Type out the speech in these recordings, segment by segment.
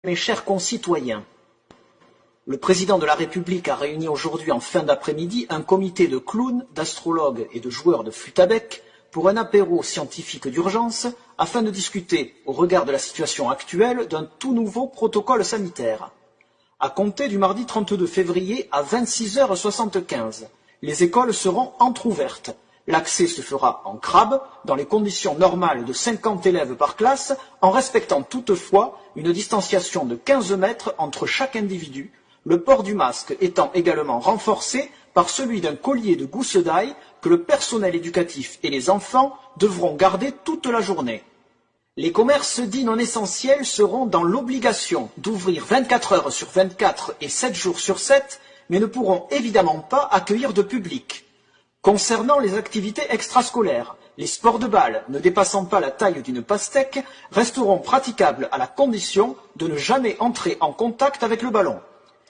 Mes chers concitoyens, le président de la République a réuni aujourd'hui en fin d'après-midi un comité de clowns, d'astrologues et de joueurs de flûte à bec pour un apéro scientifique d'urgence afin de discuter, au regard de la situation actuelle, d'un tout nouveau protocole sanitaire. À compter du mardi 32 février à 26h75, les écoles seront entrouvertes. L'accès se fera en crabe, dans les conditions normales de 50 élèves par classe, en respectant toutefois une distanciation de 15 mètres entre chaque individu, le port du masque étant également renforcé par celui d'un collier de gousse d'ail que le personnel éducatif et les enfants devront garder toute la journée. Les commerces dits non essentiels seront dans l'obligation d'ouvrir 24 heures sur 24 et 7 jours sur 7, mais ne pourront évidemment pas accueillir de public. Concernant les activités extrascolaires, les sports de balle ne dépassant pas la taille d'une pastèque resteront praticables à la condition de ne jamais entrer en contact avec le ballon.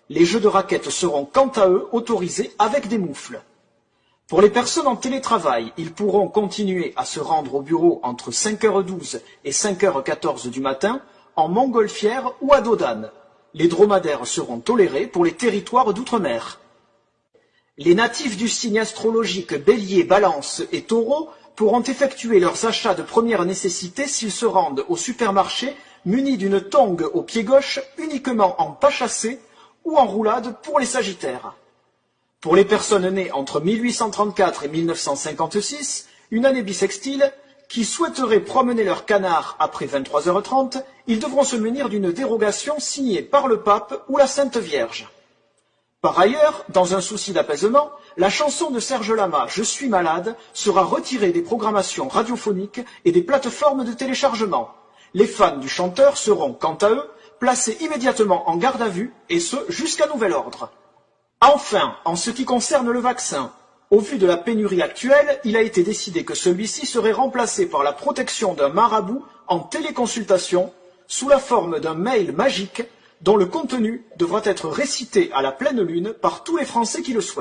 Les jeux de raquettes seront quant à eux autorisés avec des moufles. Pour les personnes en télétravail, ils pourront continuer à se rendre au bureau entre 5h12 et 5h14 du matin en montgolfière ou à dos d'âne. Les dromadaires seront tolérés pour les territoires d'outre-mer. Les natifs du signe astrologique Bélier, Balance et Taureau pourront effectuer leurs achats de première nécessité s'ils se rendent au supermarché munis d'une tongue au pied gauche uniquement en pas chassé ou en roulade pour les Sagittaires. Pour les personnes nées entre 1834 et 1956, une année bissextile, qui souhaiteraient promener leur canard après 23h30, ils devront se munir d'une dérogation signée par le pape ou la Sainte Vierge. Par ailleurs, dans un souci d'apaisement, la chanson de Serge Lama, Je suis malade, sera retirée des programmations radiophoniques et des plateformes de téléchargement. Les fans du chanteur seront, quant à eux, placés immédiatement en garde à vue, et ce jusqu'à nouvel ordre. Enfin, en ce qui concerne le vaccin, au vu de la pénurie actuelle, il a été décidé que celui-ci serait remplacé par la protection d'un marabout en téléconsultation sous la forme d'un mail magique dont le contenu devra être récité à la pleine lune par tous les Français qui le souhaitent.